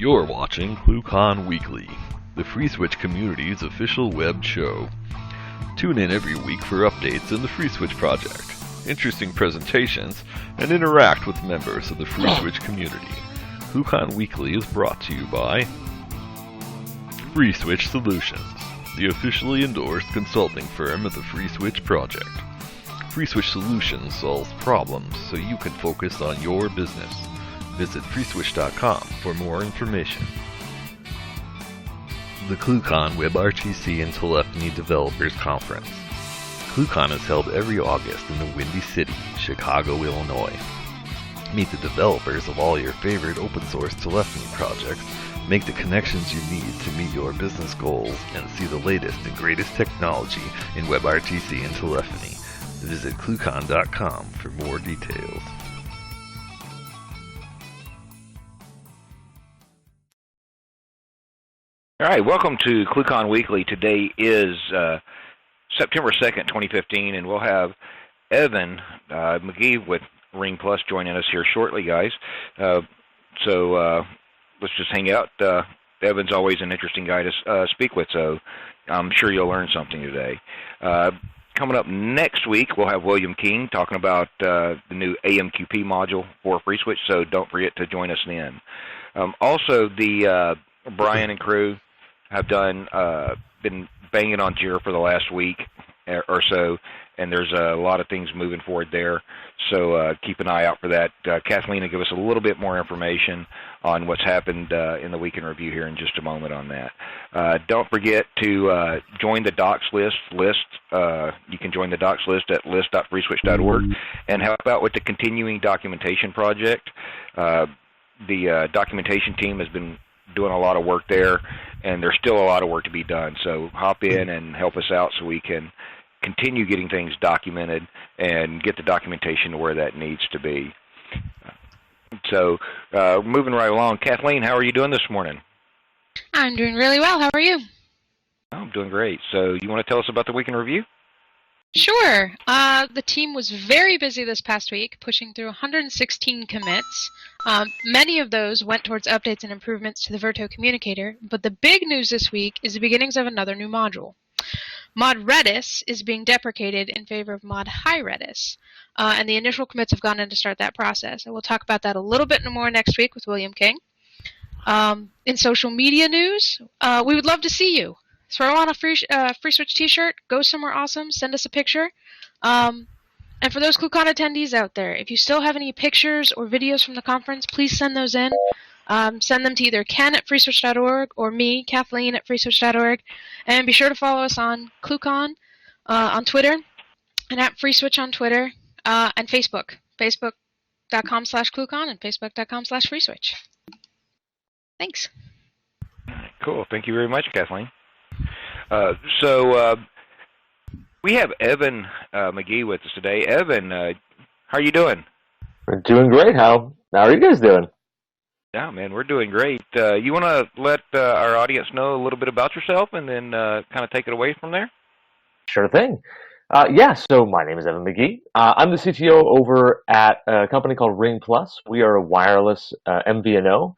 You're watching ClueCon Weekly, the FreeSWITCH community's official web show. Tune in every week for updates in the FreeSWITCH project, interesting presentations, and interact with members of the FreeSWITCH community. ClueCon Weekly is brought to you by FreeSWITCH Solutions, the officially endorsed consulting firm of the FreeSWITCH project. FreeSWITCH Solutions solves problems so you can focus on your business. Visit FreeSWITCH.com for more information. The ClueCon WebRTC and Telephony Developers Conference. ClueCon is held every August in the Windy City, Chicago, Illinois. Meet the developers of all your favorite open source telephony projects, make the connections you need to meet your business goals, and see the latest and greatest technology in WebRTC and telephony. Visit ClueCon.com for more details. All right, welcome to ClueCon Weekly. Today is September 2nd, 2015, and we'll have Evan McGee with Ring Plus joining us here shortly, guys. So let's just hang out. Evan's always an interesting guy to speak with, so I'm sure you'll learn something today. Coming up next week, we'll have William King talking about the new AMQP module for FreeSWITCH, so don't forget to join us then. Also, the Brian and crew have been banging on Jira for the last week or so, and there's a lot of things moving forward there, so keep an eye out for that. Kathleen will give us a little bit more information on what's happened in the Week in Review here in just a moment on that. Don't forget to join the docs list. You can join the docs list at list.freeswitch.org and help out with the continuing documentation project. The documentation team has been doing a lot of work there, and there's still a lot of work to be done. So hop in and help us out so we can continue getting things documented and get the documentation to where that needs to be. So moving right along, Kathleen, how are you doing this morning? I'm doing really well. How are you? I'm doing great. So you want to tell us about the Week in Review? Sure. The team was very busy this past week, pushing through 116 commits. Many of those went towards updates and improvements to the Virto communicator, but the big news this week is the beginnings of another new module. Mod Redis is being deprecated in favor of Mod High Redis, and the initial commits have gone in to start that process. And we'll talk about that a little bit more next week with William King. In social media news, we would love to see you. Throw on a FreeSWITCH t-shirt, go somewhere awesome, send us a picture. And for those ClueCon attendees out there, if you still have any pictures or videos from the conference, please send those in. Send them to either Ken at freeswitch.org or me, Kathleen, at freeswitch.org. And be sure to follow us on ClueCon on Twitter and at FreeSWITCH on Twitter and Facebook. Facebook.com/ClueCon and Facebook.com/FreeSWITCH. Thanks. Cool. Thank you very much, Kathleen. We have Evan McGee with us today. Evan, how are you doing? We're doing great. How are you guys doing? Yeah, man, we're doing great. You want to let our audience know a little bit about yourself and then kind of take it away from there? Sure thing. So my name is Evan McGee. I'm the CTO over at a company called Ring Plus. We are a wireless MVNO.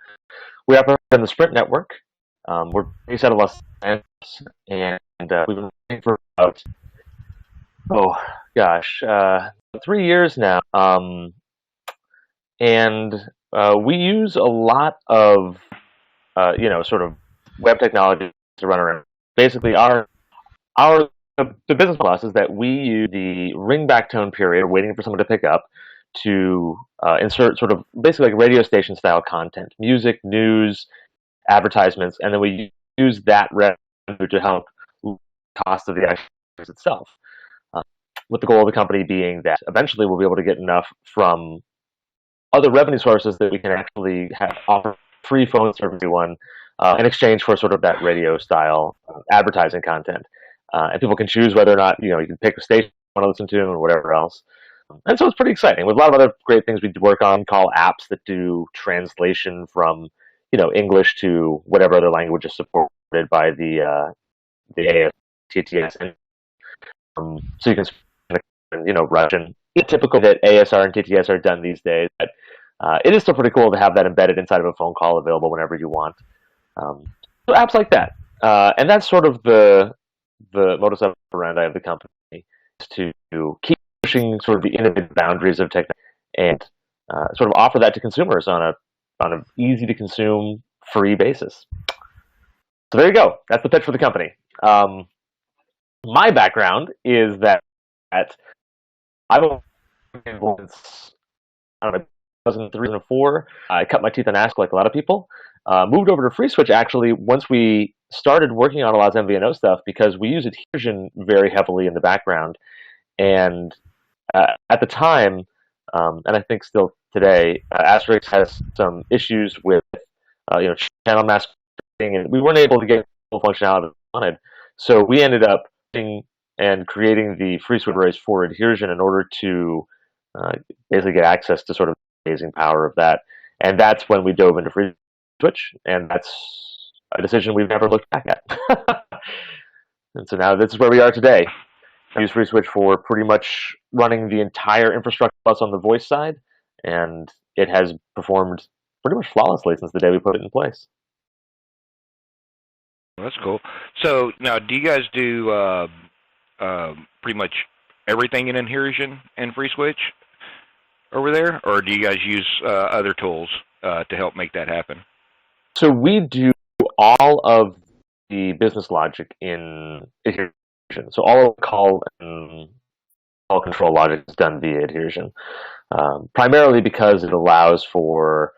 We operate on the Sprint network. We're based out of Los Angeles, and we've been running for about, 3 years now. We use a lot of, sort of web technology to run around. Basically, the business process is that we use the ringback tone period, waiting for someone to pick up, to insert sort of basically like radio station style content, music, news, advertisements, and then we use that revenue to help the cost of the actual itself. With the goal of the company being that eventually we'll be able to get enough from other revenue sources that we can actually offer free phone service to everyone in exchange for sort of that radio style advertising content. And people can choose whether or not, you can pick a station you want to listen to and whatever else. And so it's pretty exciting. With a lot of other great things we work on, call apps that do translation from English to whatever other language is supported by the ASTTS. So you can, Russian. It's typical that ASR and TTS are done these days. But it is still pretty cool to have that embedded inside of a phone call, available whenever you want. So apps like that, and that's sort of the modus operandi of the company, is to keep pushing sort of the innovative boundaries of technology and sort of offer that to consumers on an easy to consume, free basis. So there you go. That's the pitch for the company. My background is that I've been involved since, I don't know, 2003 and 2004. I cut my teeth on Ask like a lot of people. Moved over to FreeSWITCH actually once we started working on a lot of MVNO stuff, because we use adhesion very heavily in the background. And at the time, and I think still today, Asterisk has some issues with channel masking, and we weren't able to get full functionality we wanted. So we ended up and creating the FreeSWITCH arrays for adhesion in order to basically get access to sort of the amazing power of that. And that's when we dove into FreeSWITCH, and that's a decision we've never looked back at. And so now this is where we are today. I use FreeSWITCH for pretty much running the entire infrastructure plus on the voice side, and it has performed pretty much flawlessly since the day we put it in place. That's cool. So now, do you guys do pretty much everything in adhesion and FreeSWITCH over there, or do you guys use other tools to help make that happen? So we do all of the business logic in adhesion. So all of the call control logic is done via adhesion, primarily because it allows for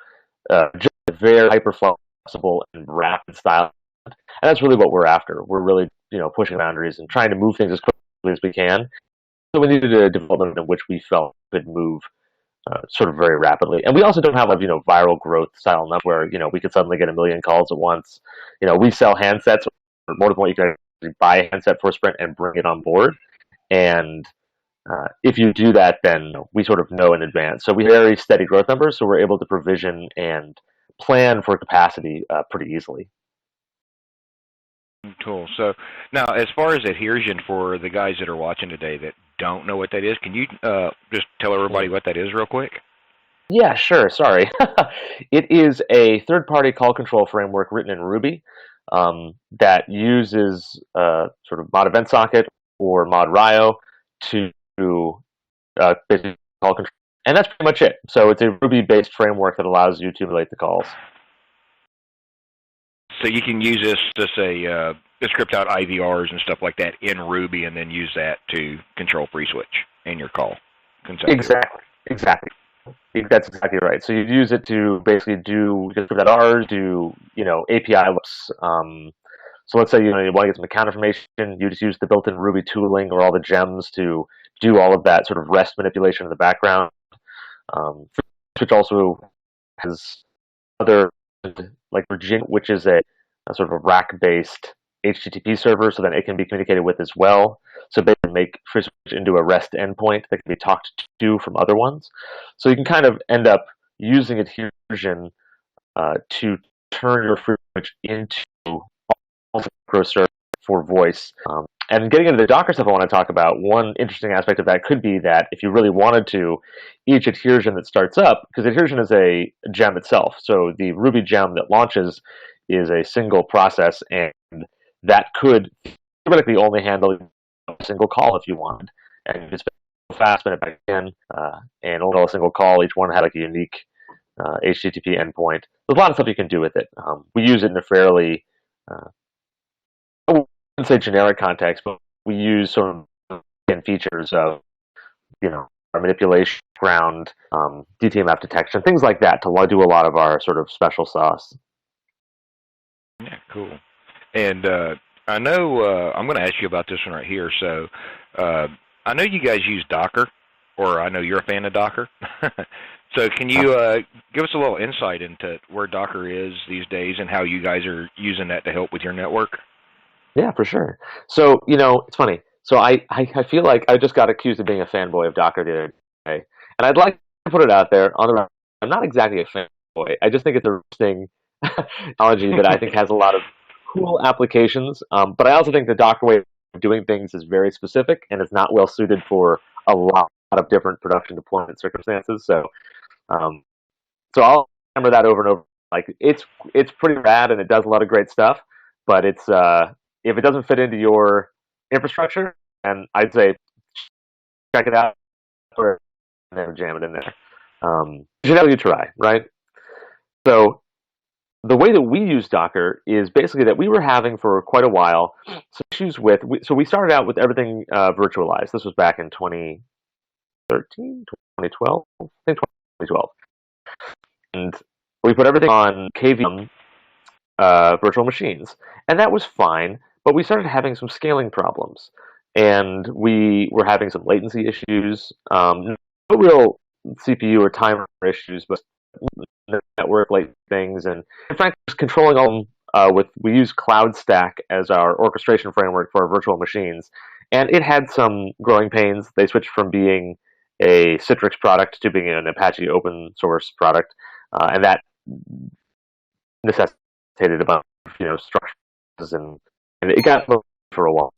just a very hyper flexible and rapid style. And that's really what we're after. We're really, pushing boundaries and trying to move things as quickly as we can. So we needed a development in which we felt could move sort of very rapidly. And we also don't have viral growth style enough where, we could suddenly get 1 million calls at once. We sell handsets, or more than what you can actually buy a handset for Sprint and bring it on board. And if you do that, then we sort of know in advance. So we have very steady growth numbers, so we're able to provision and plan for capacity pretty easily. Cool. So now, as far as adhesion, for the guys that are watching today that don't know what that is, can you just tell everybody what that is real quick? Yeah, sure. Sorry. It is a third-party call control framework written in Ruby that uses sort of mod event socket or mod Rio to basically call control. And that's pretty much it. So it's a Ruby-based framework that allows you to relate the calls. So you can use this to say to script out IVRs and stuff like that in Ruby, and then use that to control FreeSWITCH in your call. Exactly. That's exactly right. So you'd use it to basically do R's, do API loops. So let's say you want to get some account information, you just use the built-in Ruby tooling or all the gems to do all of that sort of REST manipulation in the background. FreeSWITCH also has other, like Virginia, which is a sort of a rack-based HTTP server, so that it can be communicated with as well. So basically make FreeSWITCH into a REST endpoint that can be talked to from other ones. So you can kind of end up using adhesion to turn your FreeSWITCH into a microservice for voice. And getting into the Docker stuff I want to talk about, one interesting aspect of that could be that if you really wanted to, each adhesion that starts up, because adhesion is a gem itself, so the Ruby gem that launches is a single process, and that could theoretically only handle a single call if you wanted. And you just fast spin it back in, and only a single call. Each one had like a unique HTTP endpoint. There's a lot of stuff you can do with it. We use it in a fairly I wouldn't say generic context, but we use sort of features of, our manipulation, ground, DTM map detection, things like that to do a lot of our sort of special sauce. Yeah, cool. And I know I'm going to ask you about this one right here. So I know you guys use Docker, or I know you're a fan of Docker. So can you give us a little insight into where Docker is these days and how you guys are using that to help with your network? Yeah, for sure. So, it's funny. So I feel like I just got accused of being a fanboy of Docker the other day. And I'd like to put it out there on the record. I'm not exactly a fanboy. I just think it's a interesting technology that I think has a lot of cool applications. But I also think the Docker way of doing things is very specific, and it's not well suited for a lot of different production deployment circumstances. So So I'll remember that over and over. Like it's pretty rad and it does a lot of great stuff, but it's if it doesn't fit into your infrastructure, and I'd say check it out or jam it in there. You should have you try, right? So the way that we use Docker is basically that we were having for quite a while some issues with. So we started out with everything virtualized. This was back in 2013, 2012, I think 2012, and we put everything on KVM virtual machines, and that was fine. But we started having some scaling problems, and we were having some latency issues. No real CPU or timer issues, but network like things, and frankly, just controlling all of them. We use CloudStack as our orchestration framework for our virtual machines, and it had some growing pains. They switched from being a Citrix product to being an Apache open source product, and that necessitated a bunch of structures, and it got for a while.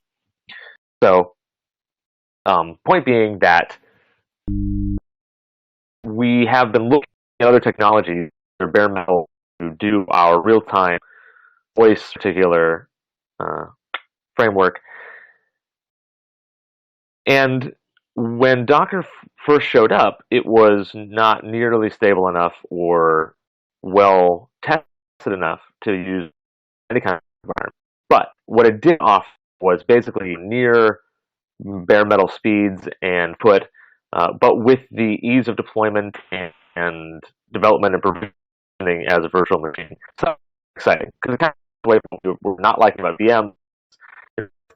So, point being that we have been looking at other technologies or bare metal to do our real-time voice particular framework. And when Docker first showed up, it was not nearly stable enough or well tested enough to use any kind of environment. But what it did offer was basically near bare metal speeds and but with the ease of deployment and development and provisioning as a virtual machine. So exciting, because it's kind of the way we're not liking about VMs,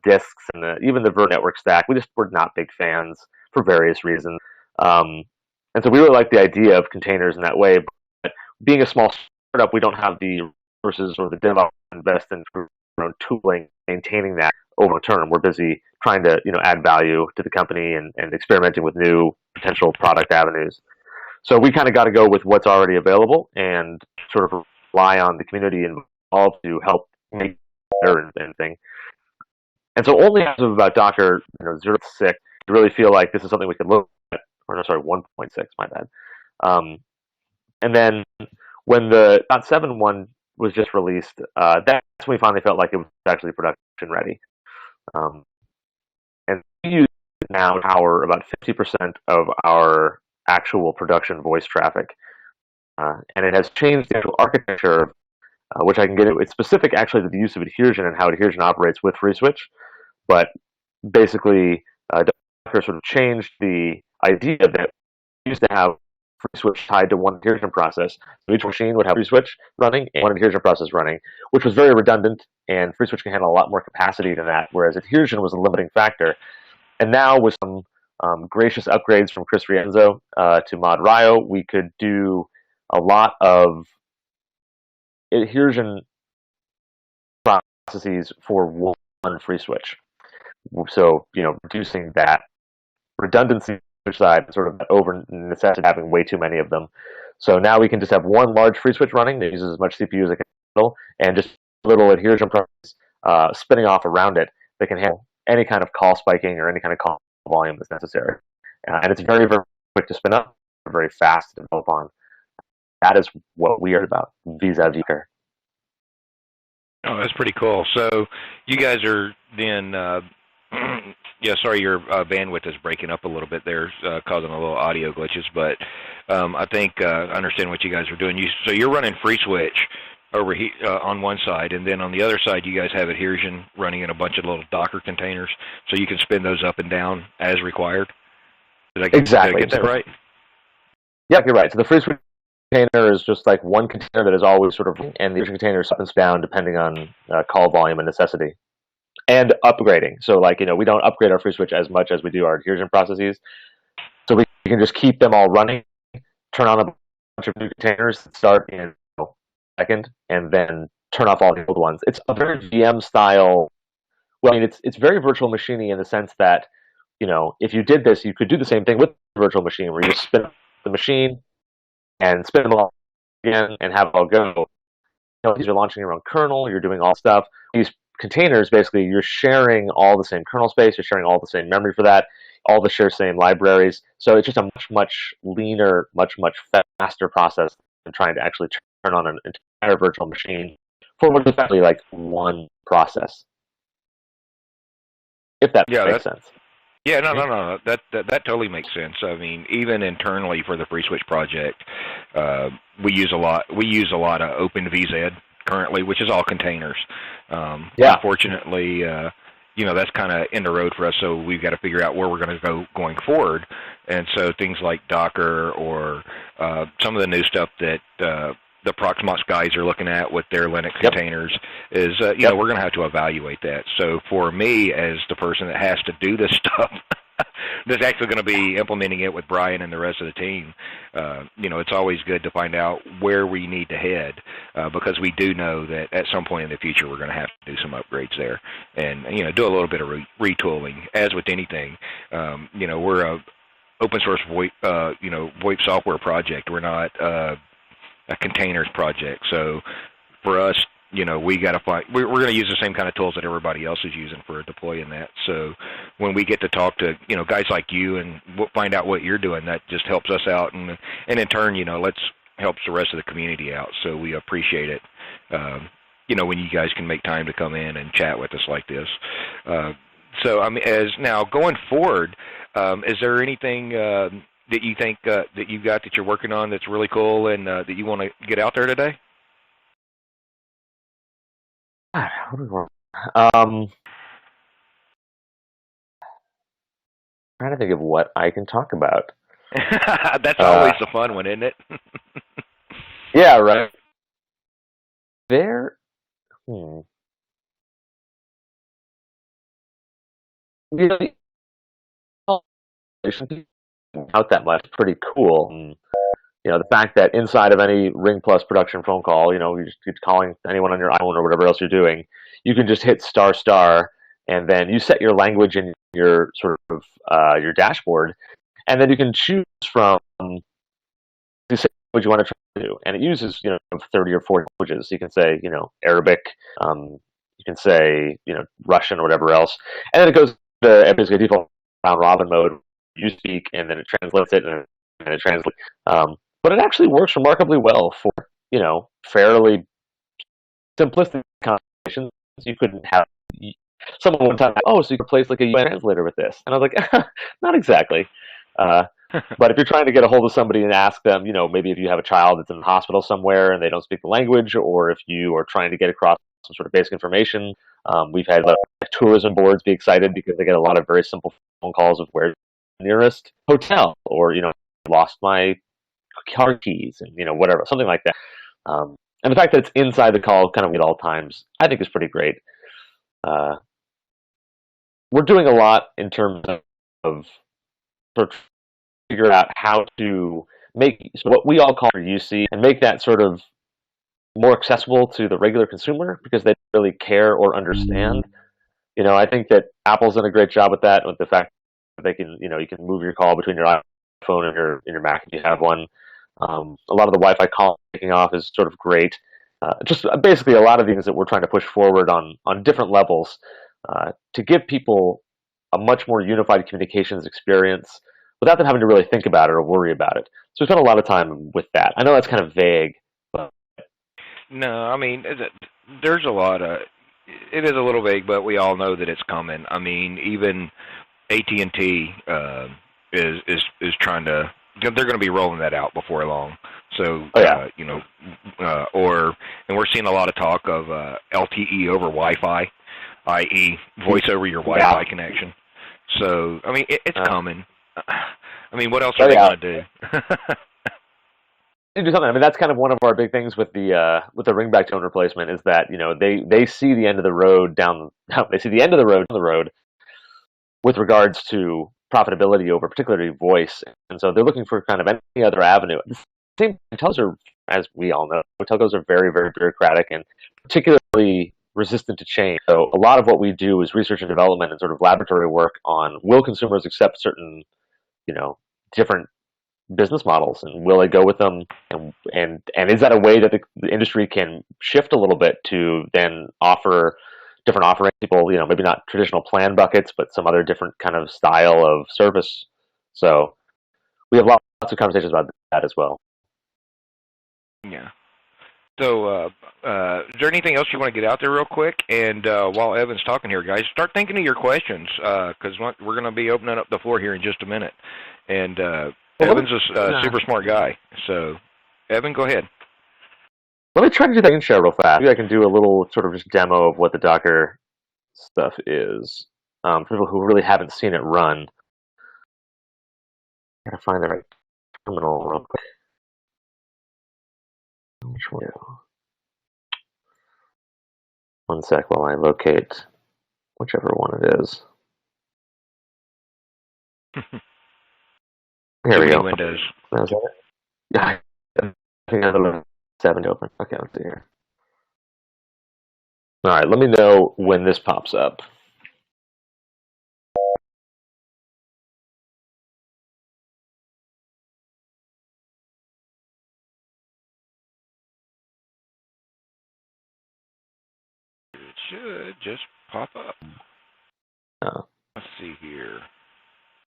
disks, and even the Vert network stack. We just were not big fans for various reasons. And so we really like the idea of containers in that way. But being a small startup, we don't have the resources or the dev invest in tooling, maintaining that over the term. We're busy trying to add value to the company and experimenting with new potential product avenues. So we kind of got to go with what's already available and sort of rely on the community involved to help make it better and anything. And so only as of about Docker 0.6, to really feel like this is something we could look at, or no, sorry, 1.6, my bad. And then when the .7 one was just released, that's when we finally felt like it was actually production ready. And we use it now to power about 50% of our actual production voice traffic. And it has changed the actual architecture, which I can get into. It's specific actually to the use of adhesion and how adhesion operates with FreeSWITCH. But basically, Docker sort of changed the idea that we used to have FreeSWITCH tied to one adhesion process. So each machine would have FreeSWITCH running and one adhesion process running, which was very redundant, and FreeSWITCH can handle a lot more capacity than that, whereas adhesion was a limiting factor. And now with some gracious upgrades from Chris Rienzo to Mod Rio, we could do a lot of adhesion processes for one FreeSWITCH. So, reducing that redundancy side, sort of over necessity of having way too many of them. So now we can just have one large FreeSWITCH running that uses as much CPU as it can handle, and just little adhesion process spinning off around it that can handle any kind of call spiking or any kind of call volume that's necessary. And it's very, very quick to spin up, very fast to develop on. That is what we are about vis-a-vis Docker. Oh, that's pretty cool. So you guys are then, yeah, sorry, your bandwidth is breaking up a little bit there, causing a little audio glitches, but I think I understand what you guys are doing. So you're running FreeSWITCH over here on one side, and then on the other side you guys have adhesion running in a bunch of little Docker containers, so you can spin those up and down as required. Did I get that right? Yeah, you're right. So the FreeSWITCH container is just like one container that is always sort of, and the adhesion container is up and down depending on call volume and necessity. And upgrading. So we don't upgrade our FreeSWITCH as much as we do our adhesion processes. So we can just keep them all running, turn on a bunch of new containers that start in a second, and then turn off all the old ones. It's a very VM style. Well, I mean, it's very virtual machining in the sense that, if you did this, you could do the same thing with the virtual machine, where you just spin up the machine and spin them all again and have it all go. These are launching your own kernel. You're doing all stuff. These containers, basically, you're sharing all the same kernel space. You're sharing all the same memory for that. All the same libraries. So it's just a much, much leaner, much, much faster process and trying to actually turn on an entire virtual machine for what is effectively like one process. If that makes sense. Yeah, no. That totally makes sense. I mean, even internally for the FreeSWITCH project, we use a lot of OpenVZ currently, which is all containers. Unfortunately, that's kind of in the road for us. So we've got to figure out where we're going to go going forward. And so things like Docker or some of the new stuff that the Proxmox guys are looking at with their Linux containers is, we're going to have to evaluate that. So for me, as the person that has to do this stuff, that's actually going to be implementing it with Brian and the rest of the team, it's always good to find out where we need to head because we do know that at some point in the future we're going to have to do some upgrades there and, do a little bit of retooling. As with anything, we're a open source VoIP software project. We're not a containers project. So for us, we got to find, we're going to use the same kind of tools that everybody else is using for deploying that. So when we get to talk to, guys like you and find out what you're doing, that just helps us out. And in turn, helps the rest of the community out. So we appreciate it, when you guys can make time to come in and chat with us like this. So, I mean, as now going forward, is there anything that you think that you've got that you're working on that's really cool and that you want to get out there today? Trying to think of what I can talk about. That's always the fun one, isn't it? Yeah, right. Really, out that much, pretty cool. And, the fact that inside of any Ring Plus production phone call, you just keep calling anyone on your iPhone or whatever else you're doing, you can just hit ***, and then you set your language in your sort of your dashboard, and then you can choose from what you want to try to do. And it uses 30 or 40 languages. You can say Arabic, you can say Russian or whatever else, and then it goes to basically default round robin mode. You speak, and then it translates it, and it translates. But it actually works remarkably well for fairly simplistic conversations. You couldn't have someone one time, so you could replace like a UN translator with this, and I was like, not exactly. But if you're trying to get a hold of somebody and ask them, maybe if you have a child that's in the hospital somewhere and they don't speak the language, or if you are trying to get across some sort of basic information, we've had tourism boards be excited because they get a lot of very simple phone calls of where's the nearest hotel, or lost my car keys, and whatever, something like that. And the fact that it's inside the call kind of at all times, I think is pretty great. We're doing a lot in terms of sort of figure out how to make what we all call UC and make that sort of more accessible to the regular consumer because they don't really care or understand. I think that Apple's done a great job with that, with the fact that they can, you can move your call between your iPhone and your Mac if you have one. A lot of the Wi-Fi call taking off is sort of great. Just basically a lot of things that we're trying to push forward on different levels to give people a much more unified communications experience without them having to really think about it or worry about it. So we spent a lot of time with that. I know that's kind of vague. But... No, I mean, there's a lot of... It is a little vague, but we all know that it's coming. I mean, even AT&T is trying to... They're going to be rolling that out before long. So, and we're seeing a lot of talk of LTE over Wi-Fi, i.e. voice over your Wi-Fi connection. So, I mean, it's coming. I mean, what else are they going to do? Do something. I mean, that's kind of one of our big things with the ringback tone replacement is that they see the end of the road they see the end of the road with regards to profitability over particularly voice, and so they're looking for kind of any other avenue. At the same time, telcos are, as we all know, telcos are very, very bureaucratic and particularly resistant to change. So a lot of what we do is research and development and sort of laboratory work on will consumers accept certain, different business models, and will they go with them, and is that a way that the industry can shift a little bit to then offer different offerings, people, maybe not traditional plan buckets, but some other different kind of style of service. So we have lots of conversations about that as well. Yeah. So, is there anything else you want to get out there real quick? And while Evan's talking here, guys, start thinking of your questions because we're going to be opening up the floor here in just a minute. And Evan's a super smart guy. So, Evan, go ahead. Let me try to do that intro real fast. Maybe I can do a little sort of just demo of what the Docker stuff is. For people who really haven't seen it run. I gotta find the right terminal real quick. Which one? One sec while I locate whichever one it is. Here we go. Windows. Is that it? Yeah, I think I have 7 open. Okay, let's see here. All right, let me know when this pops up. It should just pop up. Let's see here.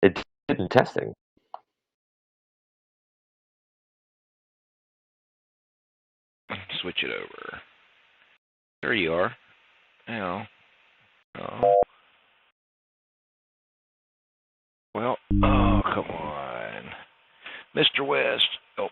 It did in testing. Switch it over. There you are. Now. Oh. Well, oh, come on. Mr. West. Oh.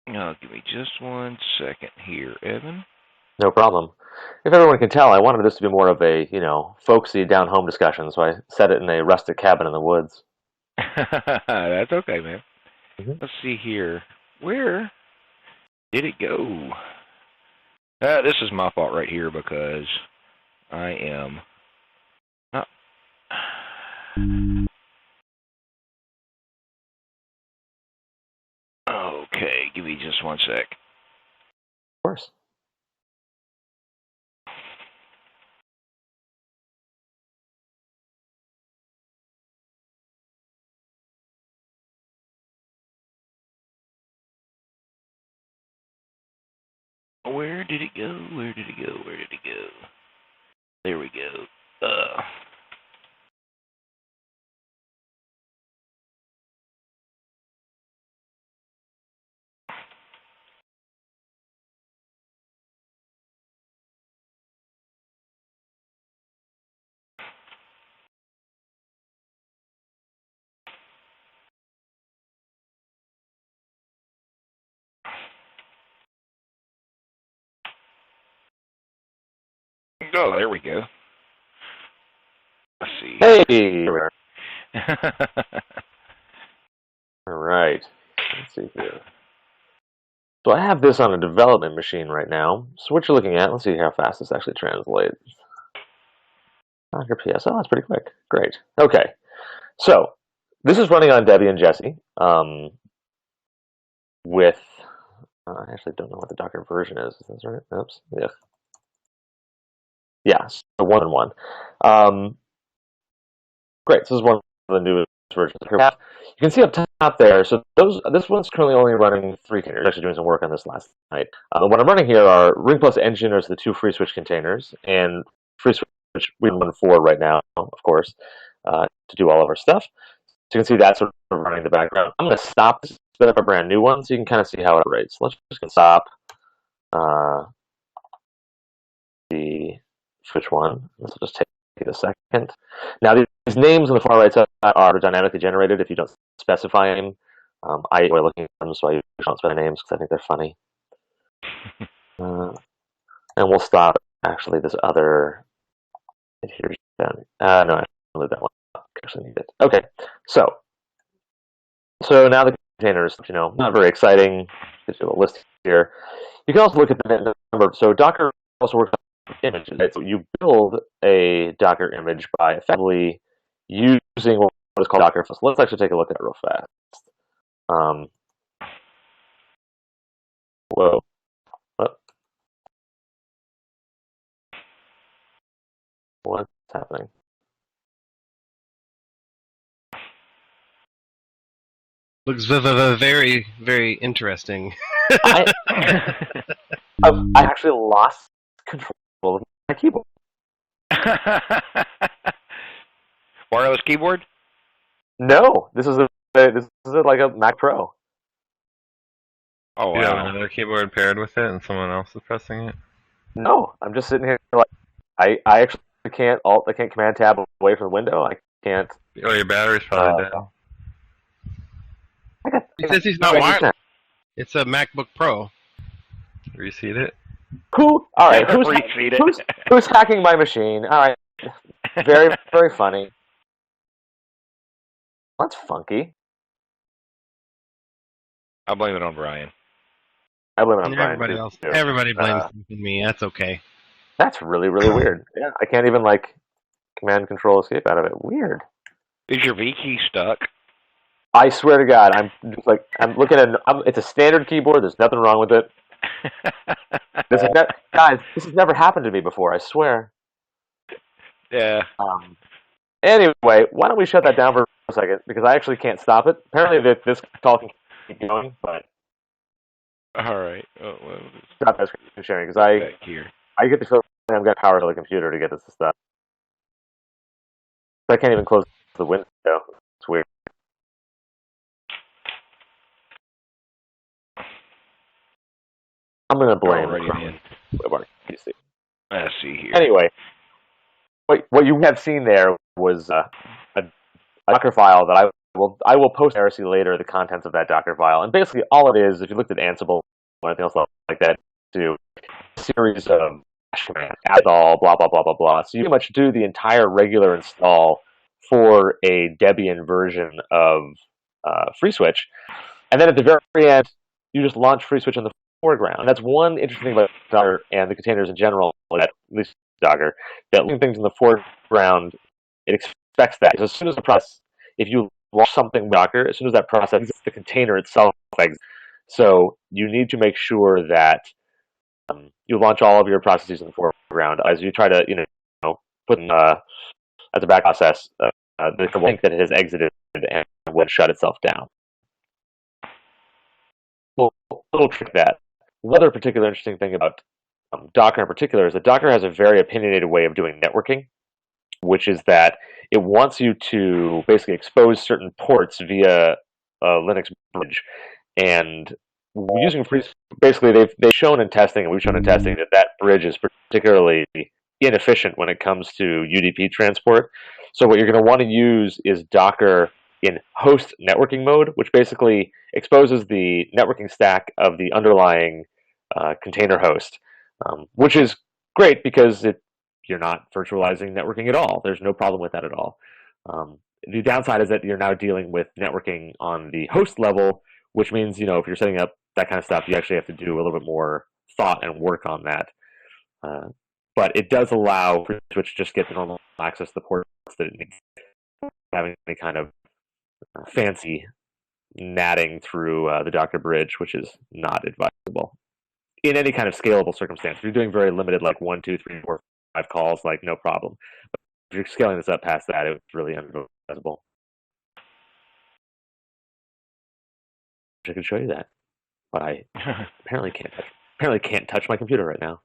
Now, give me just 1 second here, Evan. No problem. If everyone can tell, I wanted this to be more of a, folksy down-home discussion, so I set it in a rustic cabin in the woods. That's okay, man. Mm-hmm. Let's see here. Where did it go? This is my fault right here because I am not... Okay, give me just 1 sec. Of course. Where did it go? Where did it go? Where did it go? There we go. Oh, there we go. Let's see. Hey! Here we are. All right. Let's see here. So I have this on a development machine right now. So what you're looking at, let's see how fast this actually translates. Docker PS. Oh, that's pretty quick. Great. Okay. So this is running on Debbie and Jesse with, I actually don't know what the Docker version is. Is this right? Oops. Yeah. Yeah, so 1.1. Great. So this is one of the newest versions. You can see up top there. So this one's currently only running 3 containers. Actually doing some work on this last night. What I'm running here are Ring Plus Engine as the 2 FreeSWITCH containers, and FreeSWITCH we run 4 right now, of course, to do all of our stuff. So you can see that's sort of running in the background. I'm going to stop this, spin up a brand new one, so you can kind of see how it operates. Let's just stop the switch one. This will just take a second. Now these names on the far right side are dynamically generated if you don't specify them. I enjoy looking at them, so I usually don't specify names because I think they're funny. And we'll stop actually this other. Here's down. No, I leave that one. Actually need it. Okay, so now the containers, not very exciting. There's a list here. You can also look at the number. So Docker also works on images. Right? So you build a Docker image by effectively using what is called Docker. So let's actually take a look at it real fast. Whoa. What's happening? Looks very, very interesting. I actually lost control with my keyboard. Wireless keyboard? No, this is like a Mac Pro. Oh, You have wow. another keyboard paired with it, and someone else is pressing it. No, I'm just sitting here like I actually can't alt. I can't command tab away from the window. I can't. Oh, your battery's probably dead. I got. He says he's not wireless. It's a MacBook Pro. Reseat it. Who? All right. Reseat it. Who's hacking my machine? All right. Very, very funny. That's funky. I'll blame it on Brian. I blame it on Brian. Everybody else. Everybody blames me. That's okay. That's really, really weird. Yeah, I can't even like command control escape out of it. Weird. Is your V key stuck? I swear to God, I'm looking at. It's a standard keyboard. There's nothing wrong with it. Guys, this has never happened to me before. I swear. Yeah. Anyway, why don't we shut that down for a second? Because I actually can't stop it. Apparently, this call can keep going, but All right. Oh, well, stop that screen sharing because back here. I get the feeling I've got power to the computer to get this to stop. I can't even close the window. It's weird. I'm gonna blame WebRTC. Let's see here. Anyway, what you have seen there was a Docker file that I will post IRC later, the contents of that Docker file. And basically all it is, if you looked at Ansible or anything else like that, do a series of commands, install, blah, blah, blah, blah, blah. So you pretty much do the entire regular install for a Debian version of FreeSWITCH. And then at the very end, you just launch FreeSWITCH in the foreground. And that's one interesting thing about Docker and the containers in general, at least Docker, that leaving things in the foreground, it expects that. So as soon as the process, if you launch something with Docker, as soon as that process exits, the container itself exits. So you need to make sure that you launch all of your processes in the foreground as you try to, put in as a back process the link that it has exited and will shut itself down. Well, a little trick that. Another particular interesting thing about Docker in particular is that Docker has a very opinionated way of doing networking, which is that it wants you to basically expose certain ports via a Linux bridge. And using basically they've shown in testing, and we've shown in testing, that bridge is particularly inefficient when it comes to UDP transport. So what you're going to want to use is Docker in host networking mode, which basically exposes the networking stack of the underlying container host, which is great because you're not virtualizing networking at all. There's no problem with that at all. The downside is that you're now dealing with networking on the host level, which means, if you're setting up that kind of stuff, you actually have to do a little bit more thought and work on that. But it does allow FreeSWITCH to just get the normal access to the ports that it needs, having any kind of fancy natting through the Docker bridge, which is not advisable in any kind of scalable circumstance. If you're doing very limited, like 1, 2, 3, 4, 5 calls, like no problem. But if you're scaling this up past that, it's really unadvisable. I could show you that, but I apparently can't touch my computer right now.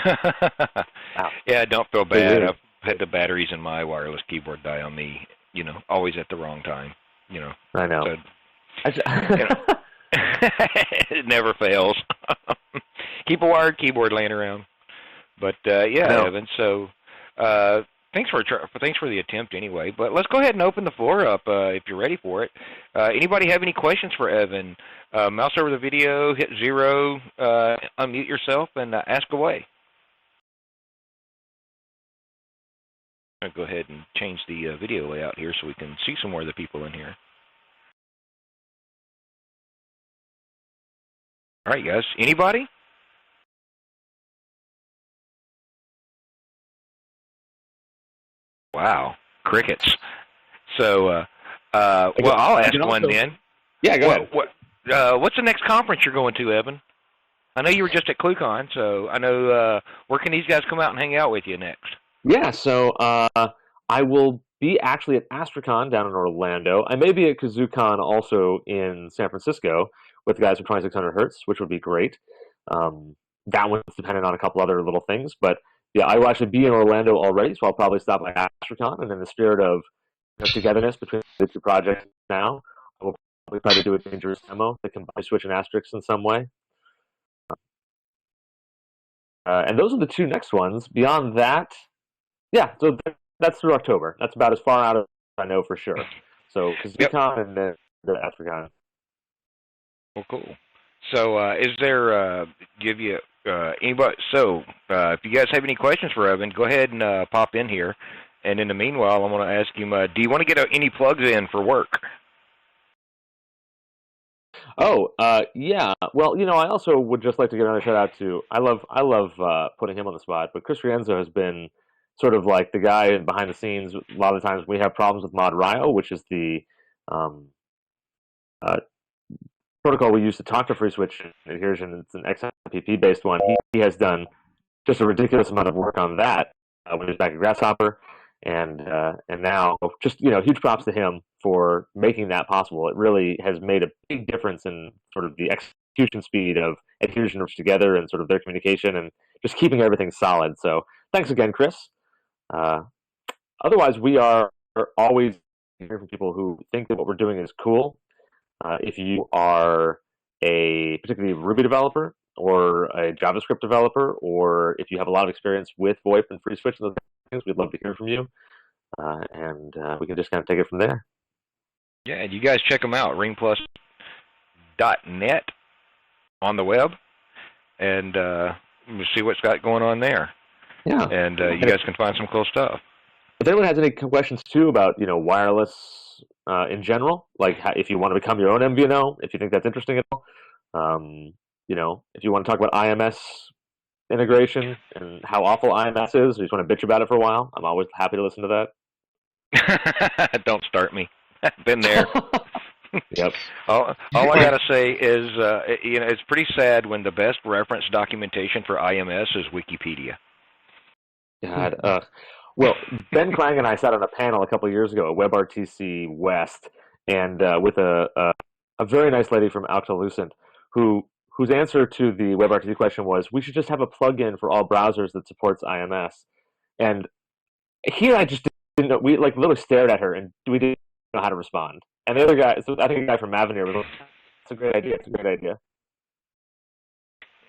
Wow. Yeah, don't feel bad. I've had the batteries in my wireless keyboard die on me, always at the wrong time, I know. So, it never fails. Keep a wired keyboard laying around. But yeah, Evan. So thanks for the attempt anyway. But let's go ahead and open the floor up if you're ready for it. Anybody have any questions for Evan? Mouse over the video, hit 0, unmute yourself, and ask away. I'll go ahead and change the video layout here so we can see some more of the people in here. All right, guys. Anybody? Wow, crickets. So, well, I'll ask one then. Yeah, go ahead. What's the next conference you're going to, Evan? I know you were just at ClueCon, so I know where can these guys come out and hang out with you next? Yeah, so I will be actually at AstraCon down in Orlando. I may be at KazooCon also in San Francisco with the guys from 2600 Hertz, which would be great. that one's dependent on a couple other little things. But yeah, I will actually be in Orlando already, so I'll probably stop by AstroCon, and in the spirit of togetherness between the two projects now, I will probably try to do a dangerous demo that combines Switch and Asterix in some way. And those are the two next ones. Beyond that, yeah, so that's through October. That's about as far out as I know for sure. So ClueCon and then the AstroCon. Well, cool. So, is there anybody? So, if you guys have any questions for Evan, go ahead and pop in here. And in the meanwhile, I want to ask him: do you want to get any plugs in for work? Oh, yeah. Well, I also would just like to give another shout out to. I love putting him on the spot, but Chris Rienzo has been sort of like the guy behind the scenes. A lot of the times we have problems with Mod Rio, which is the protocol we use to talk to FreeSWITCH adhesion. It's an XMPP based one. He has done just a ridiculous amount of work on that when he was back at Grasshopper, and now just huge props to him for making that possible. It really has made a big difference in sort of the execution speed of adhesion groups together and sort of their communication and just keeping everything solid. So thanks again, Chris. Otherwise, we are always hearing from people who think that what we're doing is cool. If you are a particularly Ruby developer or a JavaScript developer, or if you have a lot of experience with VoIP and FreeSWITCH and those things, we'd love to hear from you. And we can just kind of take it from there. Yeah, you guys check them out, ringplus.net on the web, and see what's got going on there. Yeah. And you guys can find some cool stuff. If anyone has any questions, too, about wireless in general, like if you want to become your own MVNO, if you think that's interesting at all, if you want to talk about IMS integration and how awful IMS is, or you just want to bitch about it for a while, I'm always happy to listen to that. Don't start me. Been there. Yep. All I gotta say is, it's pretty sad when the best reference documentation for IMS is Wikipedia. God. Well, Ben Klang and I sat on a panel a couple of years ago at WebRTC West, and with a very nice lady from Alcalucent, whose answer to the WebRTC question was, we should just have a plugin for all browsers that supports IMS. And he and I just didn't know. We literally stared at her, and we didn't know how to respond. And the other guy, I think a guy from Mavenir, was like, "It's a great idea. It's a great idea."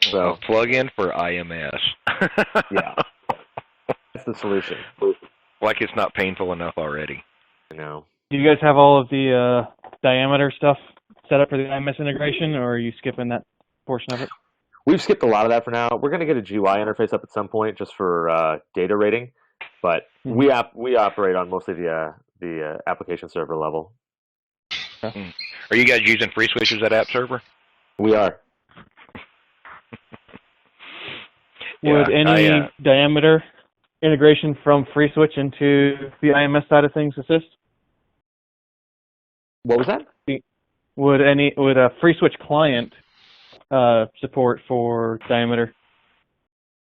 So a plugin for IMS. Yeah. That's the solution. Like it's not painful enough already. No. Do you guys have all of the diameter stuff set up for the IMS integration, or are you skipping that portion of it? We've skipped a lot of that for now. We're going to get a GUI interface up at some point just for data rating, but we operate on mostly the application server level. Okay. Are you guys using FreeSWITCH as that app server? We are. Would any diameter integration from FreeSWITCH into the IMS side of things assist? What was that? Would a FreeSWITCH client support for diameter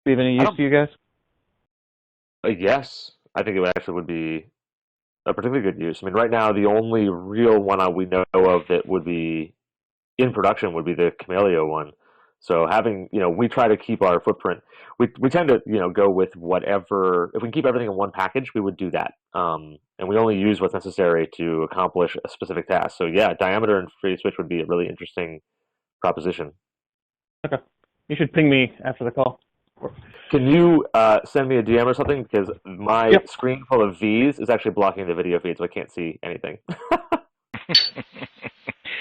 be of any use to you guys? Yes, I think it would be a particularly good use. I mean, right now the only real one we know of that would be in production would be the Camellia one. So having, we try to keep our footprint. We tend to, go with whatever. If we can keep everything in one package, we would do that. And we only use what's necessary to accomplish a specific task. So yeah, diameter and FreeSWITCH would be a really interesting proposition. Okay. You should ping me after the call. Can you send me a DM or something? Because my screen full of V's is actually blocking the video feed, so I can't see anything. Is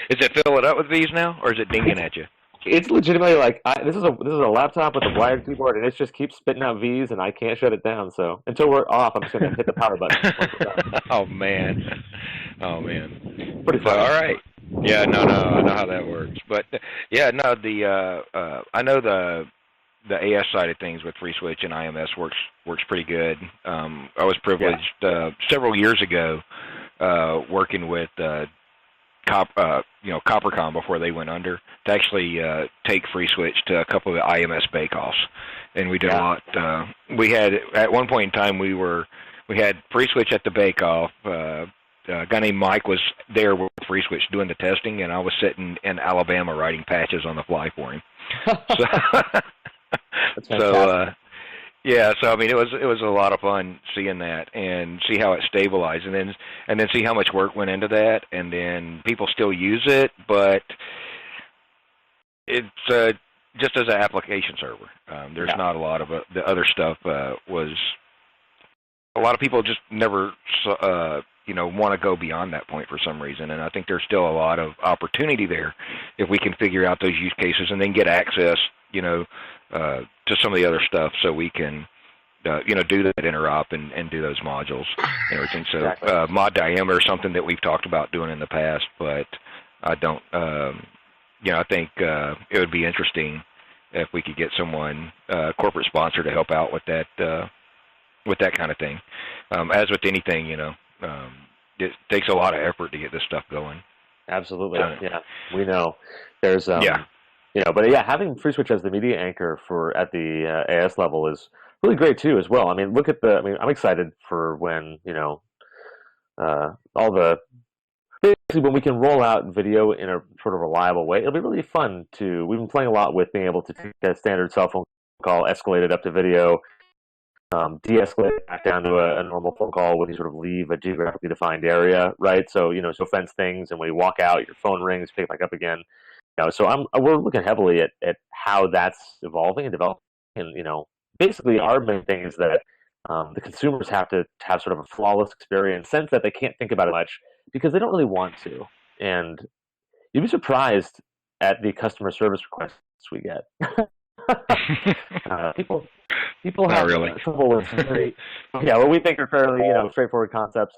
it filling up with V's now, or is it dinging at you? It's legitimately like this is a laptop with a wired keyboard, and it just keeps spitting out V's, and I can't shut it down. So until we're off, I'm just going to hit the power button. Oh man. Pretty fun. All right. Yeah, no, I know how that works. But yeah, no, I know the AS side of things with FreeSWITCH and IMS works pretty good. I was privileged several years ago working with Coppercon before they went under to actually take FreeSWITCH to a couple of IMS bake-offs, and we did a lot. We had at one point in time we had FreeSWITCH at the bake-off. A guy named Mike was there with FreeSWITCH doing the testing, and I was sitting in Alabama writing patches on the fly for him. So, That's So, fantastic. yeah, so I mean, it was a lot of fun seeing that and see how it stabilized, and then see how much work went into that, and then people still use it, but it's just as an application server. There's not a lot of the other stuff was a lot of people just never want to go beyond that point for some reason, and I think there's still a lot of opportunity there if we can figure out those use cases and then get access, to some of the other stuff so we can, do that interop and do those modules and everything. So Exactly. mod diameter is something that we've talked about doing in the past, but I don't, I think it would be interesting if we could get someone, corporate sponsor, to help out with that kind of thing. As with anything, it takes a lot of effort to get this stuff going. Absolutely. Yeah, we know. There's but yeah, having FreeSWITCH as the media anchor at the AS level is really great too as well. I mean, I'm excited for when, all the basically when we can roll out video in a sort of reliable way. It'll be really fun we've been playing a lot with being able to take that standard cell phone call, escalate it up to video, de-escalate it back down to a normal phone call when you sort of leave a geographically defined area, right? So, so fence things, and when you walk out, your phone rings, pick it back up again. So we're looking heavily at how that's evolving and developing. And, basically our main thing is that the consumers have to have sort of a flawless experience, sense that they can't think about it much because they don't really want to. And you'd be surprised at the customer service requests we get. People have trouble with what we think are fairly, straightforward concepts.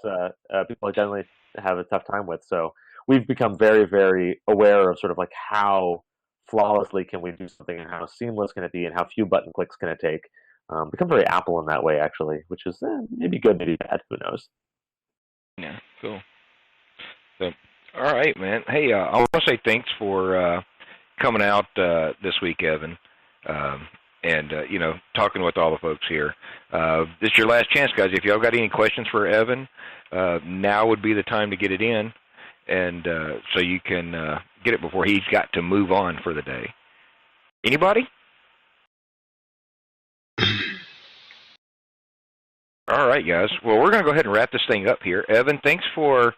People generally have a tough time with. So we've become very, very aware of sort of like how flawlessly can we do something, and how seamless can it be, and how few button clicks can it take. Become very Apple in that way, actually, which is maybe good, maybe bad. Who knows? Yeah, cool. So, all right, man. Hey, I want to say thanks for coming out this week, Evan. And talking with all the folks here. This is your last chance, guys. If y'all got any questions for Evan, now would be the time to get it in, and so you can get it before he's got to move on for the day. Anybody? All right, guys. Well, we're going to go ahead and wrap this thing up here. Evan, thanks for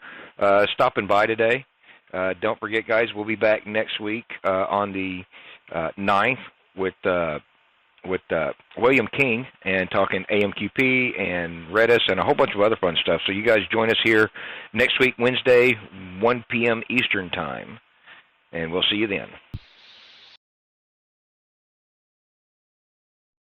stopping by today. Don't forget, guys, we'll be back next week on the 9th with William King and talking AMQP and Redis and a whole bunch of other fun stuff. So you guys join us here next week, Wednesday, 1 p.m. Eastern Time, and we'll see you then.